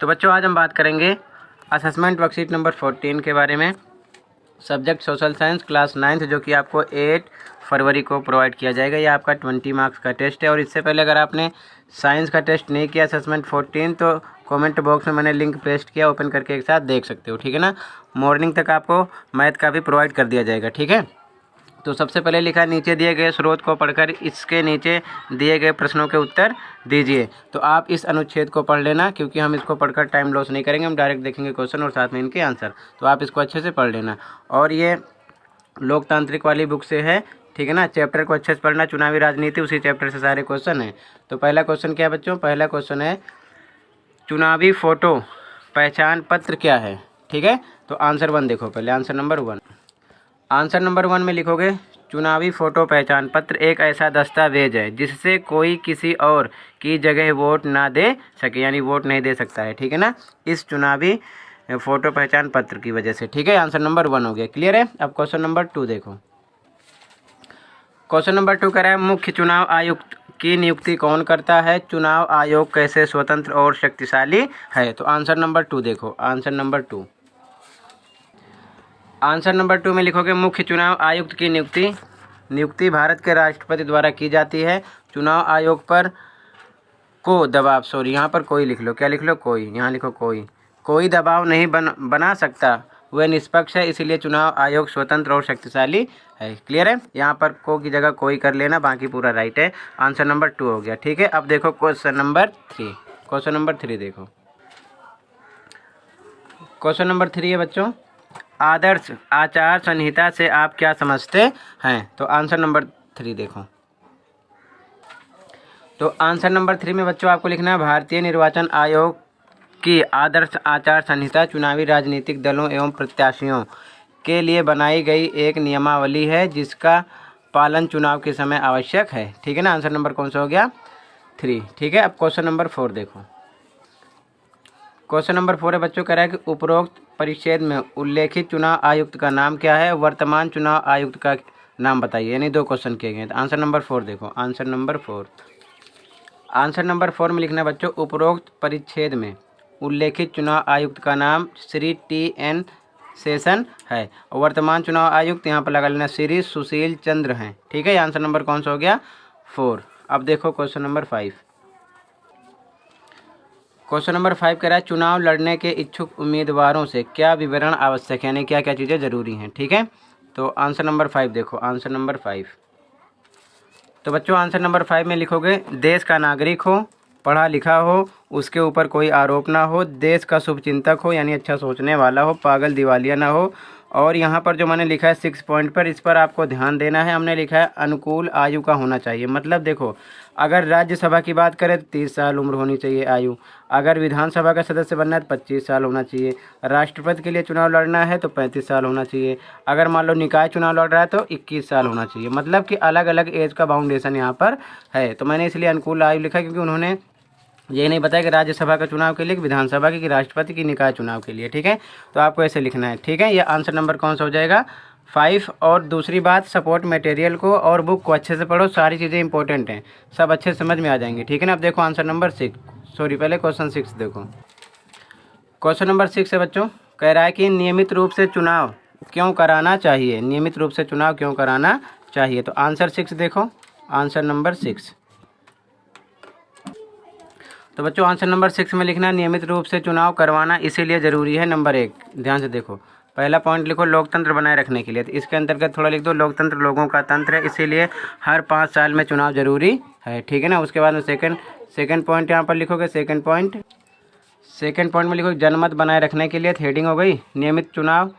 तो बच्चों आज हम बात करेंगे असेसमेंट वर्कशीट नंबर 14 के बारे में। Subject social science class 9th, जो कि आपको 8 फरवरी को प्रोवाइड किया जाएगा। ये आपका 20 मार्क्स का टेस्ट है। और इससे पहले अगर आपने साइंस का टेस्ट नहीं किया असेसमेंट 14, तो कमेंट बॉक्स में मैंने लिंक पेस्ट किया, ओपन करके एक साथ देख सकते हो, ठीक है ना। मॉर्निंग तक आपको मैथ का भी प्रोवाइड कर दिया जाएगा, ठीक है। तो सबसे पहले लिखा है नीचे दिए गए स्रोत को पढ़कर इसके नीचे दिए गए प्रश्नों के उत्तर दीजिए। तो आप इस अनुच्छेद को पढ़ लेना, क्योंकि हम इसको पढ़कर टाइम लॉस नहीं करेंगे, हम डायरेक्ट देखेंगे क्वेश्चन और साथ में इनके आंसर। तो आप इसको अच्छे से पढ़ लेना। और ये लोकतांत्रिक वाली बुक से है, ठीक है ना। चैप्टर को अच्छे से पढ़ना, चुनावी राजनीति, उसी चैप्टर से सारे क्वेश्चन हैं। तो पहला क्वेश्चन क्या है बच्चों? पहला क्वेश्चन है चुनावी फोटो पहचान पत्र क्या है, ठीक है। तो आंसर 1 देखो पहले, आंसर नंबर 1। आंसर नंबर 1 में लिखोगे चुनावी फोटो पहचान पत्र एक ऐसा दस्तावेज है जिससे कोई किसी और की जगह वोट ना दे सके, यानी वोट नहीं दे सकता है, ठीक है ना, इस चुनावी फोटो पहचान पत्र की वजह से, ठीक है। आंसर नंबर 1 हो गया, क्लियर है। अब क्वेश्चन नंबर 2 देखो। क्वेश्चन नंबर 2 कह रहा है मुख्य चुनाव आयुक्त की नियुक्ति कौन करता है? चुनाव आयोग कैसे स्वतंत्र और शक्तिशाली है? तो आंसर नंबर 2 देखो, आंसर नंबर 2। आंसर नंबर 2 में लिखोगे मुख्य चुनाव आयुक्त की नियुक्ति भारत के राष्ट्रपति द्वारा की जाती है। चुनाव आयोग पर को दबाव, सॉरी यहाँ पर कोई लिख लो, क्या लिख लो? कोई, यहाँ लिखो कोई दबाव नहीं बना सकता, वह निष्पक्ष है, इसीलिए चुनाव आयोग स्वतंत्र और शक्तिशाली है, क्लियर है। यहाँ पर को की जगह कोई कर लेना, बाकी पूरा राइट है। आंसर नंबर 2 हो गया, ठीक है। अब देखो क्वेश्चन नंबर 3। क्वेश्चन नंबर 3 देखो। क्वेश्चन नंबर 3 है बच्चों, आदर्श आचार संहिता से आप क्या समझते हैं? तो आंसर नंबर 3 देखो। तो आंसर नंबर 3 में बच्चों आपको लिखना है भारतीय निर्वाचन आयोग की आदर्श आचार संहिता चुनावी राजनीतिक दलों एवं प्रत्याशियों के लिए बनाई गई एक नियमावली है जिसका पालन चुनाव के समय आवश्यक है, ठीक है ना। आंसर नंबर कौन सा हो गया? 3, ठीक है। अब क्वेश्चन नंबर 4 देखो। क्वेश्चन नंबर 4 है बच्चों, कह रहा है कि उपरोक्त परिच्छेद में उल्लेखित चुनाव आयुक्त का नाम क्या है? वर्तमान चुनाव आयुक्त का नाम बताइए, यानी 2 क्वेश्चन किए गए। आंसर नंबर 4 देखो, आंसर नंबर 4। आंसर नंबर 4 में लिखना बच्चों उपरोक्त परिच्छेद में उल्लेखित चुनाव आयुक्त का नाम श्री TN शेषन है। और वर्तमान चुनाव आयुक्त यहाँ पर लगा लेना श्री सुशील चंद्र हैं, ठीक है। आंसर नंबर कौन सा हो गया? 4। अब देखो क्वेश्चन नंबर 5। क्वेश्चन नंबर 5 कह रहा है चुनाव लड़ने के इच्छुक उम्मीदवारों से क्या विवरण आवश्यक है, यानी क्या क्या चीज़ें जरूरी हैं, ठीक है। तो आंसर नंबर 5 देखो, आंसर नंबर 5। तो बच्चों आंसर नंबर 5 में लिखोगे देश का नागरिक हो, पढ़ा लिखा हो, उसके ऊपर कोई आरोप ना हो, देश का शुभचिंतक हो, यानी अच्छा सोचने वाला हो, पागल दिवालिया ना हो। और यहाँ पर जो मैंने लिखा है 6 पॉइंट पर, इस पर आपको ध्यान देना है। हमने लिखा है अनुकूल आयु का होना चाहिए। मतलब देखो, अगर राज्यसभा की बात करें तो 30 साल उम्र होनी चाहिए आयु। अगर विधानसभा का सदस्य बनना है तो 25 साल होना चाहिए। राष्ट्रपति के लिए चुनाव लड़ना है तो 35 साल होना चाहिए। अगर मान लो निकाय चुनाव लड़ रहा है तो 21 साल होना चाहिए। मतलब कि अलग अलग एज का बाउंडेशन यहाँ पर है। तो मैंने इसलिए अनुकूल आयु लिखा, क्योंकि उन्होंने ये नहीं बताया कि राज्यसभा का चुनाव के लिए, कि विधानसभा की, कि राष्ट्रपति की, निकाय चुनाव के लिए, ठीक है। तो आपको ऐसे लिखना है, ठीक है। ये आंसर नंबर कौन सा हो जाएगा? 5। और दूसरी बात, सपोर्ट मटेरियल को और बुक को अच्छे से पढ़ो, सारी चीज़ें इंपॉर्टेंट हैं, सब अच्छे से समझ में आ जाएंगी, ठीक है ना। अब देखो आंसर नंबर 6, सॉरी पहले क्वेश्चन 6 देखो। क्वेश्चन नंबर 6 है बच्चों, कह रहा है कि नियमित रूप से चुनाव क्यों कराना चाहिए? नियमित रूप से चुनाव क्यों कराना चाहिए? तो आंसर 6 देखो, आंसर नंबर 6। तो बच्चों आंसर नंबर 6 में लिखना नियमित रूप से चुनाव करवाना इसीलिए ज़रूरी है। नंबर 1 ध्यान से देखो, पहला पॉइंट लिखो लोकतंत्र बनाए रखने के लिए, तो इसके अंतर्गत थोड़ा लिख दो लोकतंत्र लोगों का तंत्र है, इसीलिए हर 5 साल में चुनाव जरूरी है, ठीक है ना। उसके बाद में सेकंड पॉइंट यहाँ पर लिखोगे, सेकंड पॉइंट में लिखोगे जनमत बनाए रखने के लिए, हेडिंग हो गई। नियमित चुनाव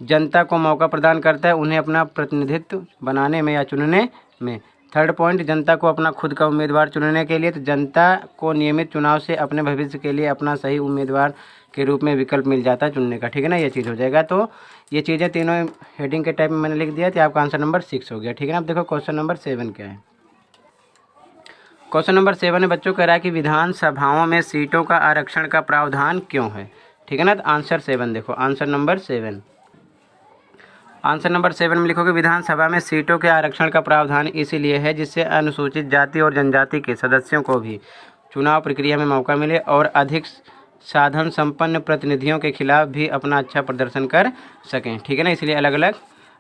जनता को मौका प्रदान करता है उन्हें अपना प्रतिनिधित्व बनाने में या चुनने में। थर्ड पॉइंट जनता को अपना खुद का उम्मीदवार चुनने के लिए, तो जनता को नियमित चुनाव से अपने भविष्य के लिए अपना सही उम्मीदवार के रूप में विकल्प मिल जाता है चुनने का, ठीक है ना। ये चीज़ हो जाएगा। तो ये चीज़ें तीनों हेडिंग के टाइप में मैंने लिख दिया, तो आपका आंसर नंबर 6 हो गया, ठीक है ना। अब देखो क्वेश्चन नंबर 7 क्या है। क्वेश्चन नंबर 7 है बच्चों, कह रहा है कि विधानसभाओं में सीटों का आरक्षण का प्रावधान क्यों है, ठीक है ना। तो आंसर 7 देखो, आंसर नंबर 7। आंसर नंबर 7 में लिखोगे विधानसभा में सीटों के आरक्षण का प्रावधान इसीलिए है जिससे अनुसूचित जाति और जनजाति के सदस्यों को भी चुनाव प्रक्रिया में मौका मिले और अधिक साधन संपन्न प्रतिनिधियों के खिलाफ भी अपना अच्छा प्रदर्शन कर सकें, ठीक है ना, इसलिए अलग अलग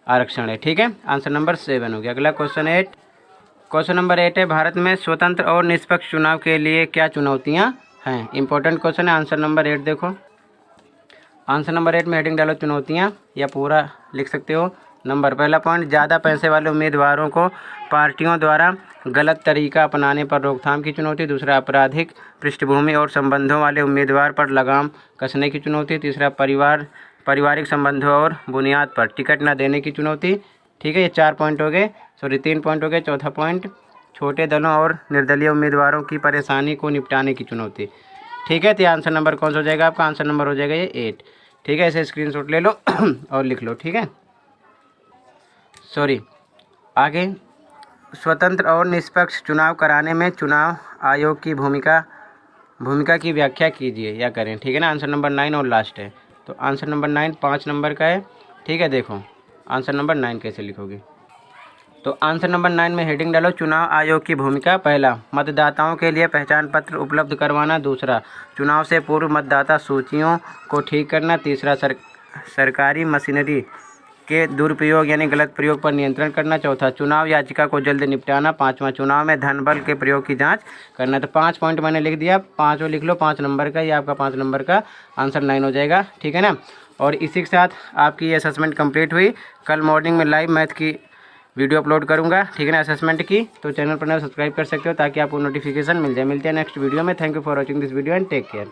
आरक्षण है, ठीक है। आंसर नंबर 7 हो गया। अगला क्वेश्चन नंबर 8 है, भारत में स्वतंत्र और निष्पक्ष चुनाव के लिए क्या चुनौतियाँ हैं। इंपॉर्टेंट क्वेश्चन है। आंसर नंबर 8 देखो, आंसर नंबर 8 में हेडिंग डालो चुनौतियाँ, या पूरा लिख सकते हो। नंबर पहला पॉइंट, ज़्यादा पैसे वाले उम्मीदवारों को पार्टियों द्वारा गलत तरीका अपनाने पर रोकथाम की चुनौती। दूसरा, आपराधिक पृष्ठभूमि और संबंधों वाले उम्मीदवार पर लगाम कसने की चुनौती। तीसरा, पारिवारिक संबंधों और बुनियाद पर टिकट न देने की चुनौती, ठीक है। ये 4 पॉइंट हो गए, 3 पॉइंट हो गए। चौथा पॉइंट, छोटे दलों और निर्दलीय उम्मीदवारों की परेशानी को निपटाने की चुनौती, ठीक है। तो आंसर नंबर कौन सा हो जाएगा आपका, आंसर नंबर हो जाएगा ये 8, ठीक है। इसे स्क्रीनशॉट ले लो और लिख लो, ठीक है। आगे, स्वतंत्र और निष्पक्ष चुनाव कराने में चुनाव आयोग की भूमिका की व्याख्या कीजिए या करें, ठीक है ना। आंसर नंबर 9 और लास्ट है। तो आंसर नंबर 9 5 नंबर का है, ठीक है। देखो आंसर नंबर 9 कैसे लिखोगे। तो आंसर नंबर 9 में हेडिंग डालो चुनाव आयोग की भूमिका। पहला, मतदाताओं के लिए पहचान पत्र उपलब्ध करवाना। दूसरा, चुनाव से पूर्व मतदाता सूचियों को ठीक करना। तीसरा, सरकारी मशीनरी के दुरुपयोग यानी गलत प्रयोग पर नियंत्रण करना। चौथा, चुनाव याचिका को जल्द निपटाना। पाँचवां, चुनाव में धन बल के प्रयोग की जांच करना। तो 5 पॉइंट मैंने लिख दिया, 5 लिख लो, 5 नंबर का, ये आपका 5 नंबर का आंसर 9 हो जाएगा, ठीक है ना। और इसी के साथ आपकी ये असेसमेंट कंप्लीट हुई। कल मॉर्निंग में लाइव मैथ की वीडियो अपलोड करूंगा, ठीक है ना, असेसमेंट की। तो चैनल पर सब्सक्राइब कर सकते हो ताकि आपको नोटिफिकेशन मिल जाए। मिलते हैं नेक्स्ट वीडियो में। Thank you for watching this video and take care.